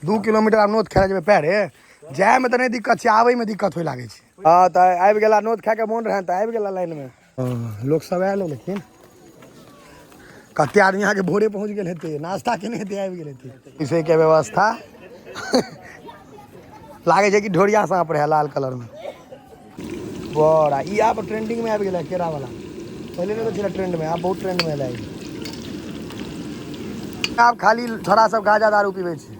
2 kilometre आब नोत खाए जेबै पैरे जाए में तो नहीं दिक्कत छै, आबै में दिक्कत होय लागे छै। हाँ तो आबि गेला नोत खाए के मोन रहे तो आबि गेला लाइन में। लोग सब आयल लेकिन कते आदमी यहाँ के भोरे पहुँच गए हेते, नाश्ता केने हेते, आबि गेल हेते। इसे के व्यवस्था लागे छै कि ढोरिया सांप रहे लाल कलर में बड़ा। ई आप ट्रेंडिंग में आबि गेला केरा वाला, पहले नहीं तो छला ट्रेंड में, आप बहुत ट्रेंड में लागे। आप खाली छोरा सब गाजा दारू पीबे छै।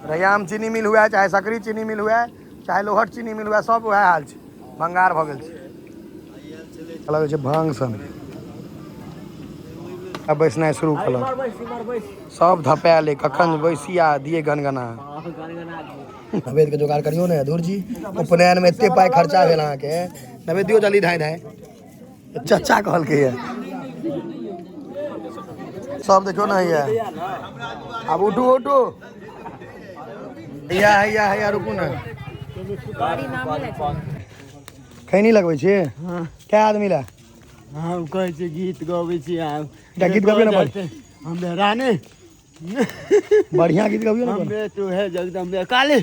रैयाम चीनी मिल हुआ चाहे सकरी चीनी मिल हुआ चाहे लोहट चीनी मिल हुआ सब वह हाल छै, भंगार भ गेल छै। लगे छै भांग सन अब बैसनाइ शुरू कल सब धपायल कखन बैसिया दिए गनगना। नवेद के जोगाड़ करियो ने धुर जी, उपनयन में एते पाई खर्चा भेल अहाँ के, नवेद दियो जल्दी धाय धाय। चचा कहल के ये सब देखो ना ये, अब उठू उठू हैया हैया हैया रुकू ना। खैनी लगबै छी क्या आदमी ला? हाँ कहै छै गीत गबै छी आ गीत गबियो ना हम रानी बढ़िया गीत गबियो ना हमें तो है जगदम्बे काली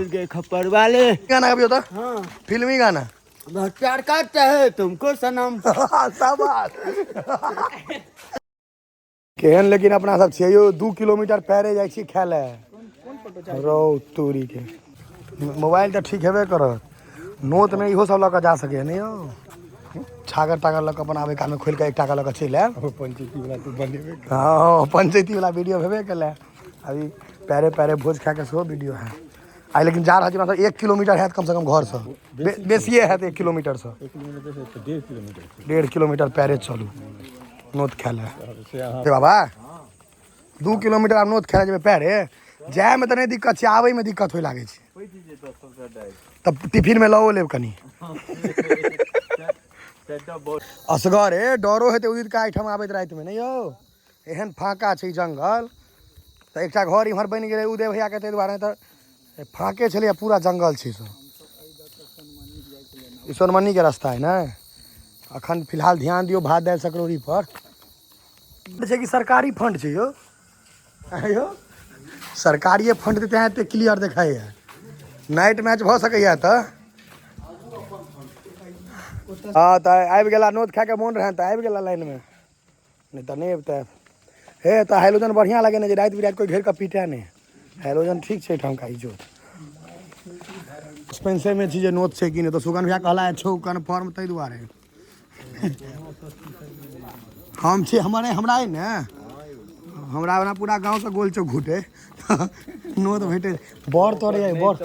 के खप्पर वाले गाना गबियो तो हाँ फिल्मी गाना प्यार करता है तुमको सनम शाबाश। केहन लेकिन अपना सब छियै यौ, 2 किलोमीटर पैरे जाइ छी खाय ले। रौ तोरी के मोबाइल तो ठीक हेबे करत, नोत में इहो सब लऽ कऽ जा सके नहीं यौ। छागर तागर लऽ कऽ अपन आबे काल में खोल के एक टाका लऽ कऽ चलि आयब। पंचायती वाला तो बनेबे हाँ पंचायती वाला वीडियो भेबे कले। अभी पैरे पैरे भोज खा के सेहो वीडियो है आई, लेकिन जा रहा छै 1 किलोमीटर है कम से कम घर से बेसिए है 1 किलोमीटर से 1.5 किलोमीटर पैरे चलू नोत खाए ले। बाबा 2 किलोमीटर आब नोत खाए जेबै पैरे जाए में तो नहीं दिक्कत छै, आबै में दिक्कत होय लागे छै। तब टिफिन में लओ लेब कनी असगरे डरो हेतै उदित का एहिठाम आबैत राति में नहीं यौ, एहन फाँका छै जंगल। तो एक घर इम्हर बन गए उदय भैया के दुआरे, तो फाँके छलै पूरा जंगल छै सब। ई सोनमनी के रास्ता है ना। अखन फिलहाल ध्यान दियो भात दालि सकरौरी पर छै कि सरकारी फंड छै यौ, यौ सरकारिए फंड देते हैं तो क्लियर देखाई है। नाइट मैच भ सकैया तो हाँ तो आबि गेला नोत खाए के मोन रहे तो आबि गेला लाइन में, नहीं तो नहीं तो हे तो हाइलोजन बढ़िया लगे ना रात बिरात कोई घेर के पीटे नहीं। हाइलोजन ठीक है ठाम का इजोत सस्पेंसे में छी जे नोत छै कि नहीं, तो सुगन भैया कहला है छौ कन्फर्म तै दुआरे हम छी हमारे हमरा है ना, हमरा पूरा गांव से गोल चौक घूटे नोत भेटे बड़ तोड़े बड़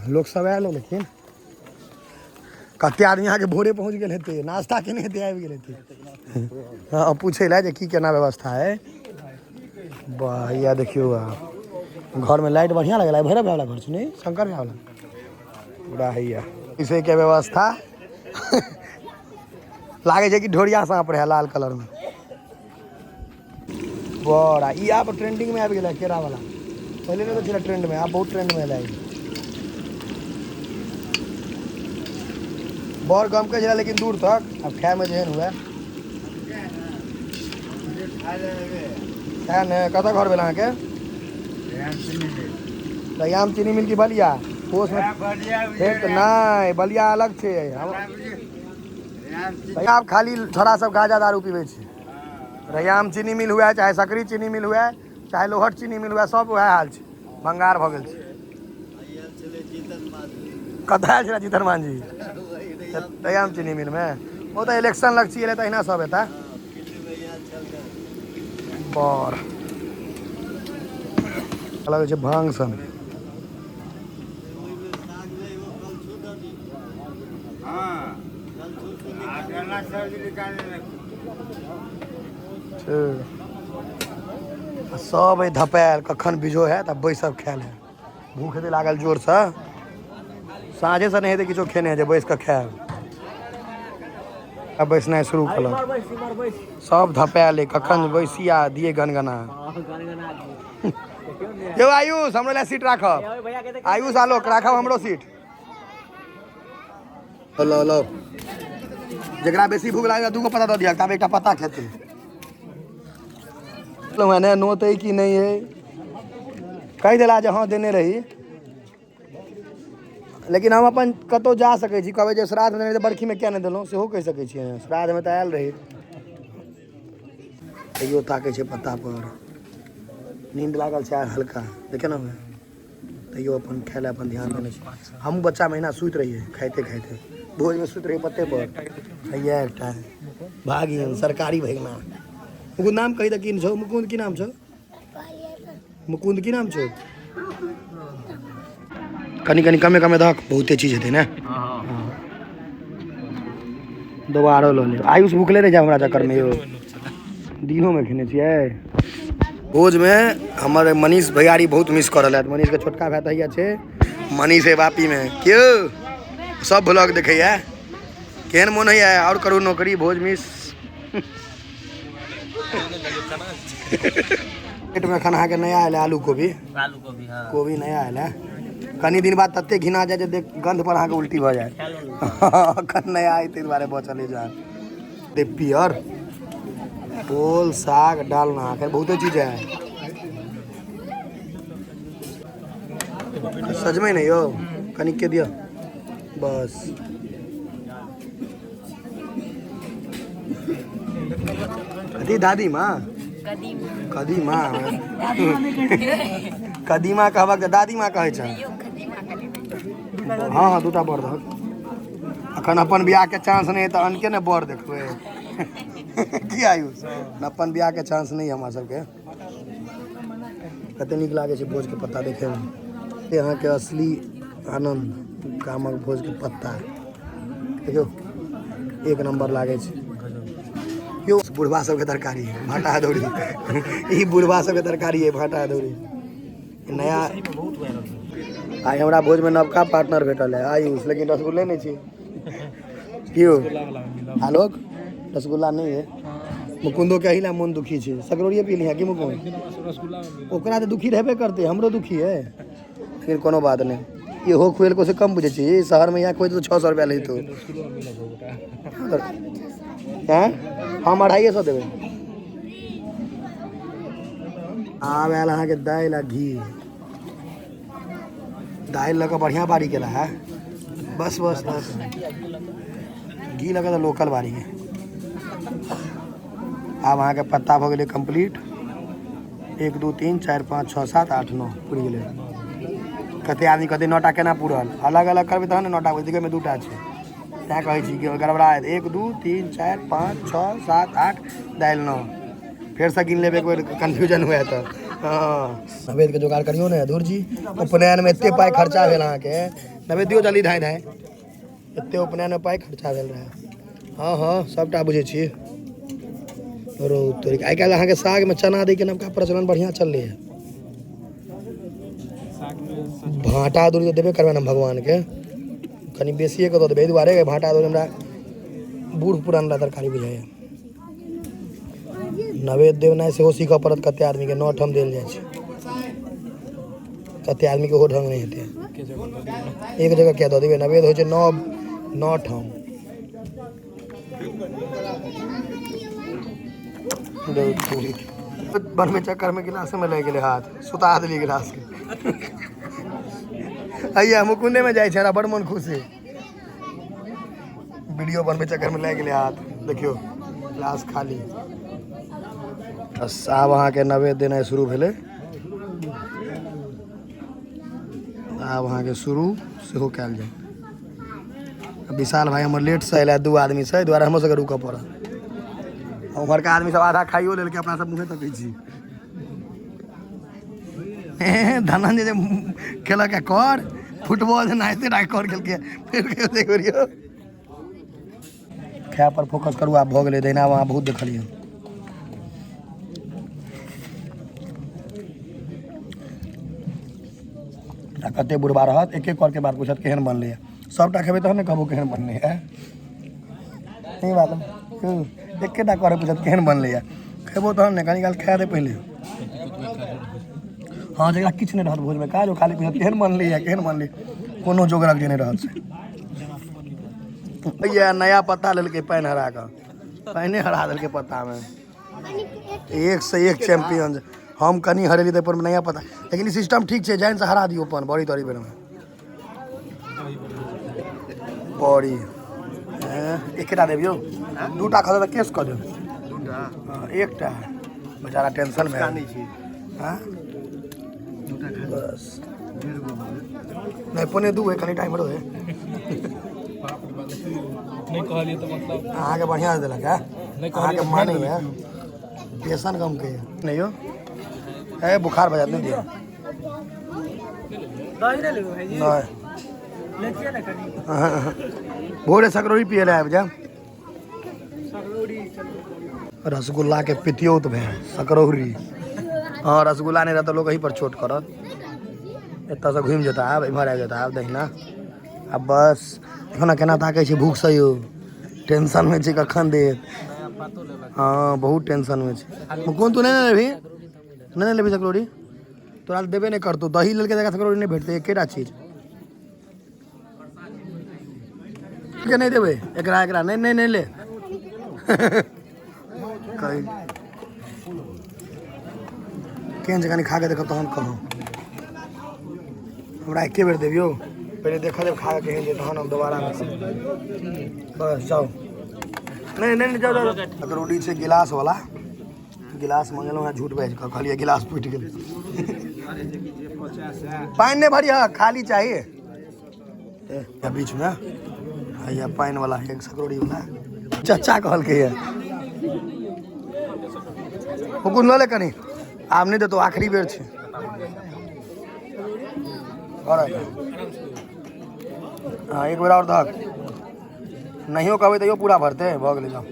लोग सब आयल लेकिन कते आदमी यहाँ के भोरे पहुँच गए हेते, नाश्ता केने हेते, आबि गेल हेते। हाँ पूछे ला जे की केना व्यवस्था है। भैया देखियो घर में लाइट बढ़िया लगेला, भैरव वाला घर छै नहीं शंकर भैया वाला पूरा हैया। इसे के व्यवस्था लागे छै कि ढोरिया सांप रहे लाल कलर में बड़ा। ई आप ट्रेंडिंग में आबि गेला केरा वाला, पहले नहीं तो छला ट्रेंड में, आप बहुत ट्रेंड में लागे। बड़ गम के छला लेकिन दूर तक, अब खाए में जेहन हुए है ने। कतऽ घर भेल अहाँके? रैयाम चीनी मिल की बलिया पोस में फेर नहीं बलिया अलग छै। आप खाली छोरा सब गाजा दारू पीबे छै। रैयाम चीनी मिल हुआ चाहे सकरी चीनी मिल हुआ चाहे लोहट चीनी मिल हुआ सब वह हाल छै, भंगार भ गेल छै। कतऽ आयल छलै जीतन मान जी? रैयाम चीनी मिल में वो तो इलेक्शन लग छिए तो अहिना सब हेता बड़ लगे छै भांग सन। सब धपायल कखन बिजो है तब बैसब खाए ले, भूख हेतै लागल जोर से, साँझे से नहीं हेतै किछो खेने जे बैस के खाएब। अब बैसनाइ शुरू कल सब धपायल कखन बैसिया दिए गनगना। यो आयुष हमरो ला सीट राखब, आयुष आलोक राखब हमरो सीट। लो लो जकरा बेसी भूख लागे दूगो पता दऽ दिया, तब एकटा पता खेतै। मैंने नोत है कि नहीं है कह दिला जे हाँ देने रही, लेकिन हम अपन कतौ जा सकै छी, कहबै जे श्राद्ध में तो बरखी में क्या नहीं दिलौं, सेहो कहि सकै छियै। श्राद्ध में तो आयल रही। तैयो ताकै छै पत्ता पर, नींद लागल छै हल्का, देखे ना तैयो अपन खाय ले अपन ध्यान देने छै। हम बच्चा महीना सुति रहिए खाइते खाइते, भोज में सुति रहिए पत्ते पर। हैया एकटा भागिन सरकारी भगना। मुकुंद नाम कही त की छौ? मुकुंद की नाम छौ? मुकुंद की नाम छौ? कनी कनी कमे कमे धक, बहुते चीज हेतै ने। दोबारो लो ले। आयुष भूखले रह जा हमरा चक्कर में यो, दिनों में खेने छियै। भोज में हमर मनीष भैयारी बहुत मिस कर रहल। मनीष के छोटका भाई तहिया छै, मनीष है वापी में। क्यों सब ब्लॉग देखैया, केहन मोन है और करू नौकरी भोज मिस। पेट में खाना के नया आयल आलू कोबी, कोबी नया आयल है। कनी दिन बाद तत्ते घिना जाए देख गंध पर अहाँके उल्टी भ जाए। कन नया आई ताहि दुआरे बचल जान। दे पियर ओल साग डालना खैर बहुते चीज है। सजमे नहीं हो कनिक के दिया बस। अरे दादी माँ कदीमा कदीमा कहबक दादी माँ कहे छ। हाँ हाँ दूटा बर दहक। अखन अपन बियाह के चांस नहीं है तो अनके ने बर देखबै। की आयुष अपन बियाह के चांस नहीं हमरा सबके। कते नीक लागे छै भोज के पत्ता देखे में। यहाँ के असली आनंद कामक भोज के पत्ता देखियो एक नंबर लागे छै। क्यों बुढ़वा सबके तरकारी है भाटा अदौरी। ई बुढ़वा सबके तरकारी है भाटा अदौरी। नया आई हमरा भोज में नवका पार्टनर भेटल है आयुष, लेकिन रसगुल्ले नहीं छी। क्यों आलोक रसगुल्ला नहीं है। मुकुंदो के अहिला मन दुखी छै, सकरोड़िए पी लिया कि मुकुंद? ओकरा तो दुखी रहबे करते, हमरो दुखी है। फिर कोनो बात नहीं, ये हो खुएल को से कम बुझे छी। शहर में यहाँ खोज तो 600 रुपया लेतो। हम 250 देवे। आब आयल अहाँके दालि आ घी। दालि लऽ कऽ बढ़िया बारी केला है। बस बस बस घी लगा तो लोकल बारी है। अब अहाँ के पत्ता भऽ गेलै कंप्लीट। 1 2 3 4 5 6 7 8 9 पूरी गेलै। कते आदमी कहते 9टा केना पूरल? अलग अलग करबै तहन ने 9टा बुझिके में 2टा छै। तैं कहै छी कि गड़बड़ा 1 2 3 4 5 6 7 8 दालि 9 फेर से गिन लेबै एक बेर कन्फ्यूजन हुए तो। हाँ नवेद के जोगाड़ करियो ने धुर जी। उपनयन में एते पाई खर्चा भेल अहाँके। नवेद दियो जल्दी धाय धाय। एते उपनयन में पाई खर्चा भेल रहे। हाँ हाँ सबटा बुझे छी। रो तोरी आइ काल्हि अहाँके साग में चना दै के नवका प्रचलन बढ़िया चललै है। भाटा अदौरी देबे करबै ने भगवान के, कनी बेसिए के दऽ देबै। एहि दुआरे भाटा अदौरी हमरा बूढ़ पुरान तरकारी बुझाइए। नवेद देवनाइ सेहो सीखऽ पड़त कते आदमी के। 9 ठाम देल जाइ छै। कते आदमी के ओहो ढंग नहीं हेतै। एक जगह क्या दऽ देबै? नवेद होइ छै 9 ठाम। बनबै चक्कर में गिलास में लग गेलै हाथ, सुता देलियै गिलास के। हैया मुकुंदे में जाइ छै, हमरा बड़ मन खुश है। वीडियो बनबै चक्कर में लग गेलै हाथ, देखियो गिलास खाली। बस आब अहाँके नवेद देनाइ शुरू भेलै। आब अहाँके शुरू सेहो कयल जाय। विशाल भाई हमर लेट से अयला 2 आदमी से, दुआरे हमरो सबके रुकऽ पड़ल। उम्हरका आदमी सब आधा खाइयो लेलकै, अपना सब मुँहे तकै छी। धनंजय जे खेलक कर फुटबॉल जे नाचते टा कर खेलकै फिर करियो। खाय पर फोकस करू। आब भऽ गेलै दहिना वहाँ बहुत देखलियै। कते बुढ़बा रहत एक एक करके बात पूछत केहन बनलै है। सबटा खेबै तहन ने कहबो केहन बनलै है। नहीं बात एकेटा करे पूछत केहन बनलै है। खेबो तहन ने, कनी काल खाए दे पहिले। हाँ जकरा किछु नहीं रहत भोज में काज, खाली पूछत केहन बनलै है केहन बनलै। कोनो जोगरक जे नहीं रहत से। भैया नया पत्ता लेलकै पानि हरा कऽ, पानि हरा देलकै पत्ता में। एक से एक चैंपियन। हम कनी हरेली तो पर नहीं पता लेकिन ई सिस्टम ठीक है जान से हरा दियो अपन बड़ी तड़ी बेर में बड़ी एकटा देबियो दूटा खा केस कर दे एकटा बेचारा टेंशन में हाँ बस नहीं पौने दू है कनी टाइम रहे नहीं कहलिए तो मतलब अहाँ के बढ़िया से देलक है अहाँ के माने है टेंशन कम के नहीं हो ए बुखार बजा नहीं दिया नहीं भोरे सकरोड़ी पिए ले आब जा रसगुल्ला के पितियो तो भे सकरौरी हाँ रसगुल्ला नहीं रहता लोग यहीं पर चोट करत एतऽ से घूम जेता आब इम्हर आ जेता आब देखना अब बस देखो ना केना ताकै छै भूख से यो टेंशन में छै कखन देत हाँ बहुत टेंशन में छै कोन तू नहीं लेबी सकरौरी तोरा देबे नहीं करतौ दही लेके देखा सकरौरी नहीं भेटतै एकेटा चीज के नहीं देबे एकरा एकरा नहीं नहीं नहीं ले कहीं केहन जगह खा के देख तहन कहूँ हमरा एके बेर देवियो पहले देखा जब खा के केहन जे तहन हम दोबारा में बस जाओ नहीं नहीं नहीं जाओ जाओ सकरौड़ी छै गिलास वाला गिलास मंगेलहुँ है झूठ बाजि कऽ कहलिए गिलास फूटि गेल पानि नहीं भरिया खाली चाहिए बीच में या पानि वाला एक सकरौड़ी वाला चचा कहलकै है हुकुन ल ले कनी आब नहीं देतो आखिरी बेर छै हाँ एक बेर और धक नहियो कहबै तैयो पूरा भरते भऽ गेलै जाओ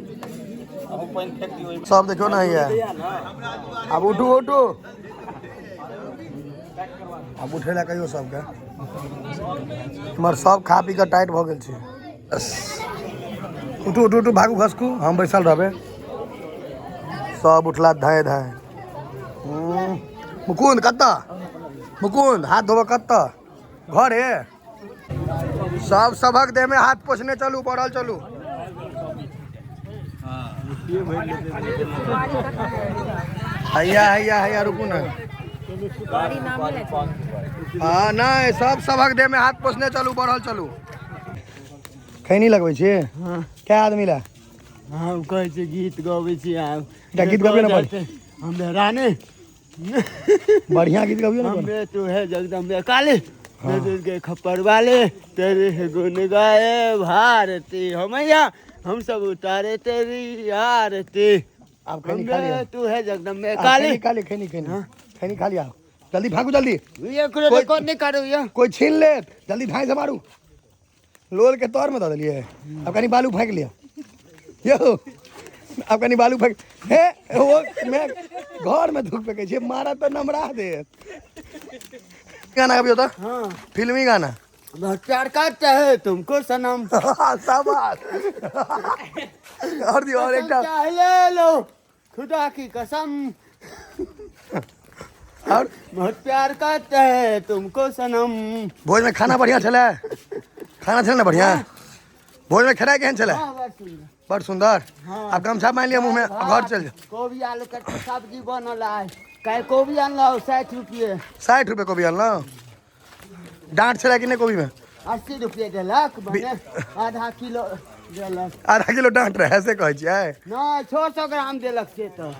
सब देखियो ना है अब उठू उठू अब उठे ला कहियो सबके हमर सब खा पी कऽ टाइट भऽ गेल छै उठू उठू उठू भागू घसकू हम बैसल रहबै सब उठला धाय धाय मुकुंद कत्ता मुकुंद हाथ धोबऽ कत्ता घरे सब सबक देह में हाथ पोछने चलू बढ़ल चलू हैया हैया हैया रुकू ना हाँ नहीं सब सबक देह में हाथ पोछने चलू बढ़ल चलू खैनी लगबै छी क्या आदमी ला हम कहै छी गीत गबै छी आब गीत गबै ना हम रानी बढ़िया गीत गबियो ना हमें तो है जगदम्बे काली के खप्पर वाले तेरे गुण गाए भारती हमैया हम सब उतारे तेरी आरती आप खैनी खा लिया तू है जगदम्बे काली खैनी खैनी खैनी खैनी खा लिया जल्दी भागो जल्दी ये कोई नहीं करो ये कोई छीन ले जल्दी भाई से मारू लोल के तौर में दे दिए अब कहीं बालू फेंक लिया यो अब कहीं बालू फेंक हे वो मैं घर में धूप फेंके छे मारा तो नमरा दे गाना कभी होता हाँ फिल्मी गाना बहुत प्यार करता है तुमको सनम शाबाश और दी और एक ले लो खुदा की कसम और बहुत प्यार करता है तुमको सनम भोज में खाना बढ़िया चला खाना चला ना बढ़िया भोज में खड़ा केहन चला बड़ सुंदर अब गमछा मान लिया मुंह में घर चल जा कोबी आलू के सब्जी बनल है काय कोबी आनलो 60 रुपये 60 रुपये कोबी आनलो डांट चला कि नहीं कोबी में 80 रुपये देलक बने आधा किलो देलक आधा किलो डांट रहे ऐसे कह नहीं 600 ग्राम देलक से तो